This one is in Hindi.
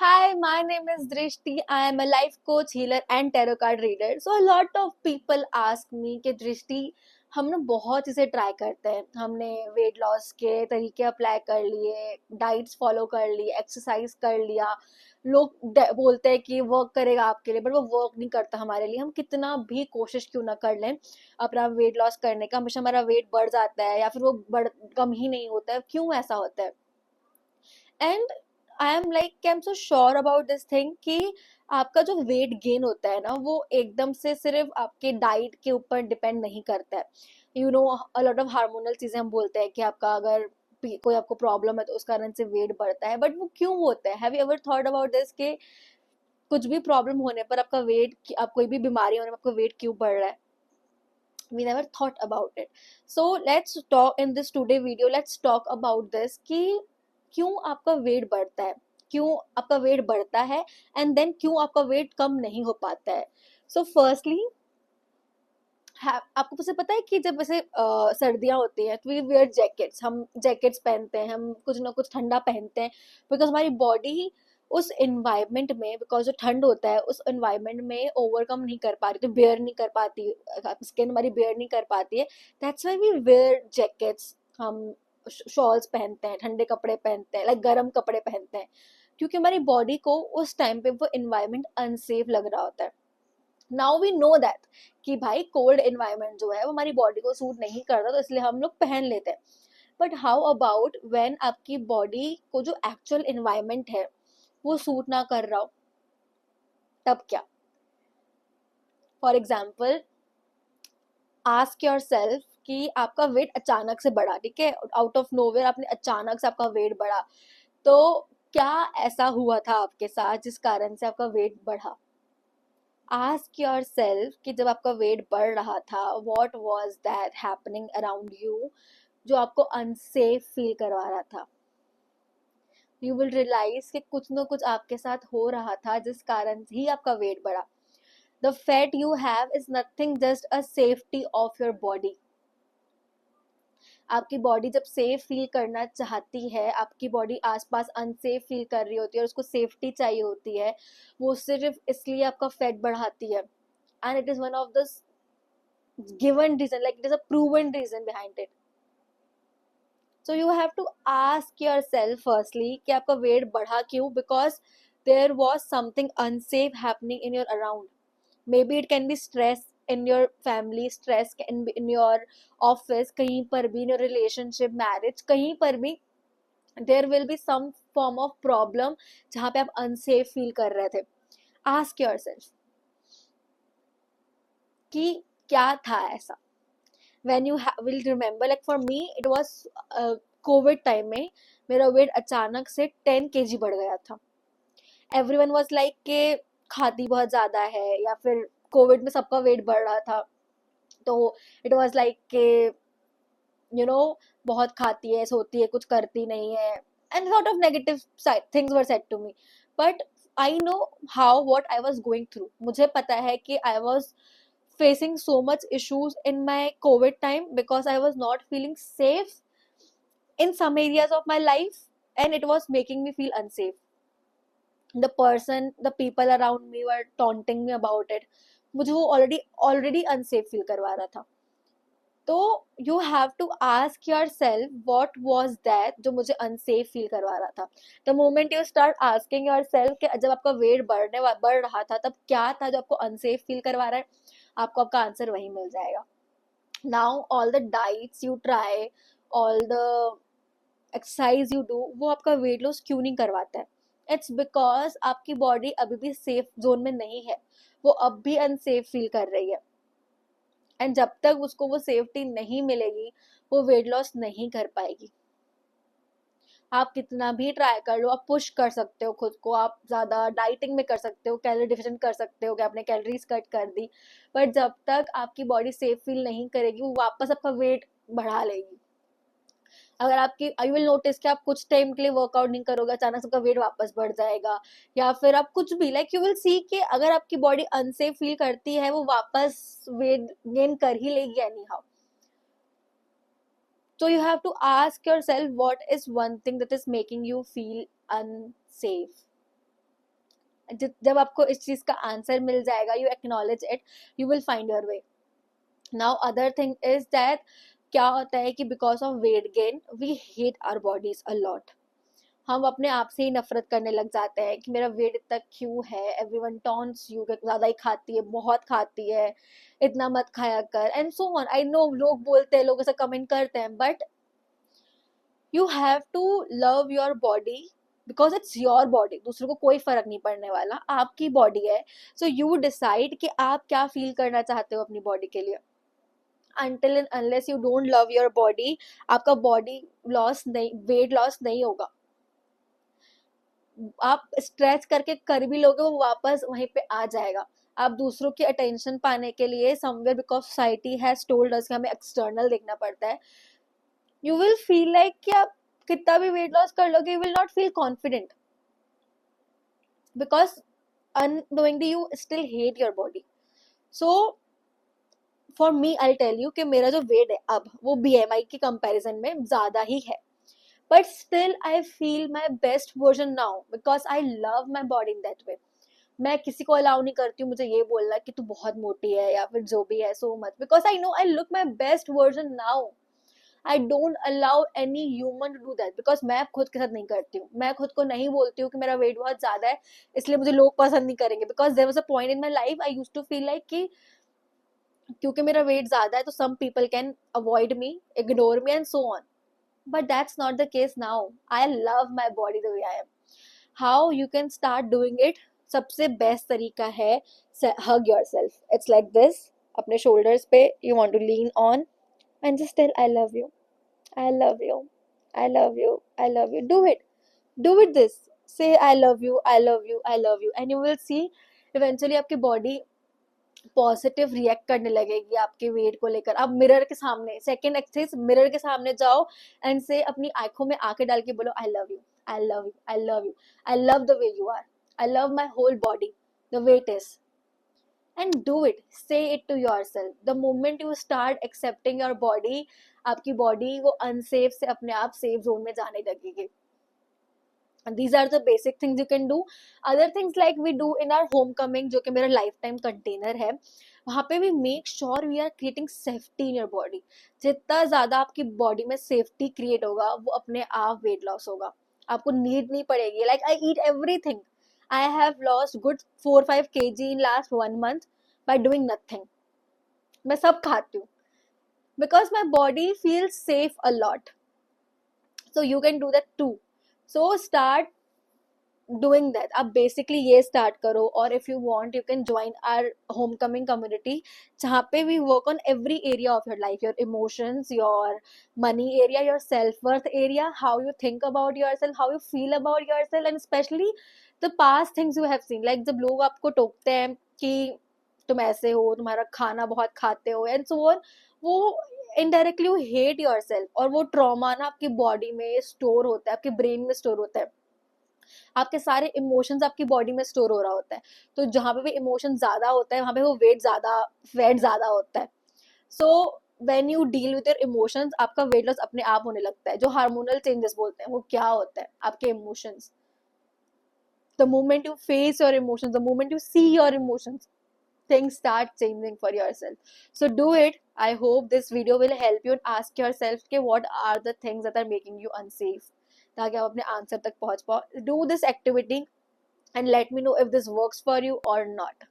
Hi, my name is Drishti. I am a life coach, healer and tarot card reader. So a lot of people ask me कि दृष्टि हम ना बहुत चीज़ें ट्राई करते हैं. हमने वेट लॉस के तरीके अप्लाई कर लिए, डाइट्स फॉलो कर ली, एक्सरसाइज कर लिया. लोग बोलते हैं कि वर्क करेगा आपके लिए, बट वो वर्क नहीं करता हमारे लिए. हम कितना भी कोशिश क्यों ना कर लें अपना वेट लॉस करने का, हमेशा हमारा वेट बढ़ जाता है या फिर वो कम ही नहीं होता है. क्यों ऐसा होता है? And I am like I am so sure about this thing कि आपका जो वेट गेन होता है ना, वो एकदम से सिर्फ आपके डाइट के ऊपर डिपेंड नहीं करता है. You know, a lot of hormonal चीजें हम बोलते हैं कि आपका अगर कोई आपको प्रॉब्लम है तो उस कारण से वेट बढ़ता है, बट वो क्यों होता है? Have you ever thought about this कि कुछ भी प्रॉब्लम होने पर आपका वेट, आप कोई भी बीमारी होने पर आपका वेट क्यों बढ़ रहा है? We never thought about it. So let's talk in this today video. Let's talk about this कि क्यों आपका वेट बढ़ता है, क्यों आपका वेट बढ़ता है, एंड देन क्यों आपका वेट कम नहीं हो पाता है. सो फर्स्टली, आपको से पता है कि जब वैसे सर्दियां होती हैं तो वी वेयर जैकेट्स. हम जैकेट्स पहनते हैं, हम कुछ ना कुछ ठंडा पहनते हैं, बिकॉज हमारी बॉडी उस इन्वायरमेंट में, बिकॉज जो ठंड होता है उस इन्वायरमेंट में ओवरकम नहीं कर पा रही, तो बेयर नहीं कर पाती, स्किन हमारी बेयर नहीं कर पाती है. That's why we wear jackets. हम शॉल्स पहनते हैं, ठंडे कपड़े पहनते हैं, लाइक गर्म कपड़े पहनते हैं, क्योंकि हमारी बॉडी को उस टाइम पे वो इन्वायरमेंट अनसेफ लग रहा होता है. नाउ वी नो दैट कि भाई कोल्ड एनवायरनमेंट जो है वो हमारी बॉडी को सूट नहीं करता, तो इसलिए हम लोग पहन लेते हैं. बट हाउ अबाउट व्हेन आपकी बॉडी को जो एक्चुअल एनवायरनमेंट है वो सूट ना कर रहा हो, तब क्या? For example, ask your self कि आपका वेट अचानक से बढ़ा, ठीक है, आउट ऑफ नोवेयर आपने अचानक से आपका वेट बढ़ा, तो क्या ऐसा हुआ था आपके साथ जिस कारण से आपका वेट बढ़ा? आस्क योर सेल्फ कि जब आपका वेट बढ़ रहा था, what was that happening around you जो आपको अनसेफ फील करवा रहा था. यू विल रियलाइज कि कुछ ना कुछ आपके साथ हो रहा था जिस कारण ही आपका वेट बढ़ा. The fat you have is nothing, just a safety of your body. आपकी बॉडी जब सेफ फील करना चाहती है, आपकी बॉडी आसपास अनसेफ फील कर रही होती है और उसको सेफ्टी चाहिए होती है, वो सिर्फ इसलिए आपका फैट बढ़ाती है. And it is one of the given reason, like it is a proven reason behind it. So you have to ask yourself firstly कि आपका वेट बढ़ा क्यों? Because there was something unsafe happening in your around. Maybe it can be stress in your family, stress can be in your office, कहीं पर भी, in your relationship, marriage, कहीं पर भी there will be some form of problem जहाँ पे आप unsafe feel कर रहे थे. Ask yourself कि क्या था ऐसा. when you will remember, like for me it was Covid time में मेरा वेट अचानक से 10 kg बढ़ गया था. एवरीवन वाज लाइक के खाती बहुत ज़्यादा है, या फिर कोविड में सबका वेट बढ़ रहा था, तो इट वाज लाइक के यू नो बहुत खाती है, सोती है, कुछ करती नहीं है, and lot of negative things were said to me. But I know how what I was going through. मुझे पता है कि I was facing so much issues in my COVID time because I was not feeling safe in some areas of my life, and it was making me feel unsafe. The people around me were taunting me about it. मुझे वो already unsafe feel करवा रहा था. तो you have to ask yourself what was that जो मुझे unsafe feel करवा रहा था. The moment you start asking yourself कि जब आपका वेट बढ़ रहा था तब क्या था जो आपको unsafe feel करवा रहा है, आपको आपका आंसर वही मिल जाएगा. Now all the diets you try, all the exercise you do, वो आपका वेट लॉस क्यों नहीं करवाता है? इट्स बिकॉज आपकी बॉडी अभी भी सेफ जोन में नहीं है, वो अब भी अनसेफ फील कर रही है, एंड जब तक उसको वो सेफ्टी नहीं मिलेगी वो वेट लॉस नहीं कर पाएगी. आप कितना भी ट्राई कर लो, आप पुश कर सकते हो खुद को, आप ज़्यादा डाइटिंग में कर सकते हो, कैलोरी डिफिशिएंट कर सकते हो कि आपने कैलोरीज कट कर दी, बट जब तक आपकी बॉडी सेफ फील नहीं करेगी वो वापस आपका वेट बढ़ा लेगी. अगर आपकी यू विल नोटिस कि आप कुछ टाइम के लिए वर्कआउट नहीं करोगे, अचानक से आपका वेट वापस बढ़ जाएगा, या फिर आप कुछ भी लाइक यू विल सी कि अगर आपकी बॉडी अनसेफ फील करती है वो वापस वेट गेन कर ही लेगी any how. So you have to ask yourself what is one thing that is making you feel unsafe. जब आपको इस चीज का आंसर मिल जाएगा, you acknowledge it, you will find your way. Now other thing is that क्या होता है कि because of weight gain we hate our bodies a lot. हम अपने आप से ही नफरत करने लग जाते हैं कि मेरा वेट इतना क्यों है, एवरीवन टॉन्ट्स यू, ज्यादा ही खाती है, बहुत खाती है, इतना मत खाया कर, and so on. I know लोग बोलते हैं, लोग ऐसा कमेंट करते हैं, but you have to love your body because it's your body. दूसरों को कोई फर्क नहीं पड़ने वाला, आपकी बॉडी है. सो यू डिसाइड कि आप क्या फील करना चाहते हो अपनी बॉडी के लिए. until and unless you don't love your body, आपका बॉडी लॉस नहीं, वेट लॉस नहीं होगा. आप स्ट्रेच करके कर भी लोगे, वो वापस वहीं पे आ जाएगा. आप दूसरों की अटेंशन पाने के लिए somewhere, because society has told us कि हमें एक्सटर्नल देखना पड़ता है, यू विल फील लाइक कि आप कितना भी वेट लॉस कर लोगे, you will not feel confident because unknowingly you still hate your body. So for me I tell you कि मेरा जो वेट है अब वो BMI के कंपैरिजन में ज्यादा ही है, but still I feel my best version now because I love my body in that way. मैं किसी को अलाउ नहीं करती हूँ मुझे ये बोलना कि तू बहुत मोटी है या फिर जो भी है, so much, because I know I look my best version now. I don't allow any human to do that because मैं खुद के साथ नहीं करती हूँ. मैं खुद को नहीं बोलती हूँ कि मेरा वेट बहुत ज्यादा है इसलिए मुझे लोग पसंद नहीं करेंगे, because there was a point in my life I used to feel like कि क्योंकि मेरा वेट ज्यादा है तो some people can avoid me, ignore me and so on. But that's not the case now. I love my body the way I am. How you can start doing it? सबसे बेस्ट तरीका है hug yourself. It's like this. अपने shoulders पे you want to lean on and just tell I love you. I love you. I love you. I love you. Do it. Do it this. Say I love you. I love you. I love you. And you will see eventually आपकी body पॉजिटिव रिएक्ट करने लगेगी आपके वेट को लेकर. आप मिरर के सामने, सेकेंड एक्सरसाइज, मिरर के सामने जाओ एंड से अपनी आंखों में आंखें डाल के बोलो I love you, I love you, I love you, I love the way you are, I love my whole body the way it is. And do it, say it to yourself. The moment you start accepting your body, आपकी बॉडी वो अनसेफ से अपने आप सेफ जोन में जाने लगेगी. These are the basic things you can do. Other things like we do in our homecoming, जो कि मेरा लाइफ टाइम कंटेनर है, वहाँ पे भी make sure we are creating safety in your body. जितना ज्यादा आपकी बॉडी में सेफ्टी क्रिएट होगा वो अपने आप वेट लॉस होगा. आपको नीड नहीं पड़ेगी. Like I eat everything. I have lost good 4-5 kg in last 1 month by doing nothing. मैं सब खाती हूँ because my body feels safe a lot. So you can do that too. So start doing that. आप बेसिकली ये स्टार्ट करो, और if you want you can join our homecoming community जहाँ पे we work on every area of your life, your emotions, your money area, your self worth area, how you think about yourself, how you feel about yourself, and specially the past things you have seen. Like जब लोग आपको टोकते हैं कि तुम ऐसे हो, तुम्हारा खाना बहुत खाते हो एंड सो ऑन, वो indirectly you hate your self. और वो ट्रॉमा ना आपकी बॉडी में स्टोर होता है, आपके ब्रेन में स्टोर होता है, आपके सारे इमोशंस आपकी बॉडी में स्टोर हो रहा होता है. तो जहाँ पे भी इमोशन ज्यादा होता है वहां पे वो फैट ज्यादा होता है. So when you deal with your emotions, आपका वेट लॉस अपने आप होने लगता है. जो हार्मोनल चेंजेस बोलते हैं वो क्या होता है, आपके emotions. The moment you face your emotions, the moment you see your emotions, things start changing for yourself. So do it. I hope this video will help you, and ask yourself कि what are the things that are making you unsafe, ताकि आप अपने आंसर तक पहुंच पाओ. Do this activity and let me know if this works for you or not.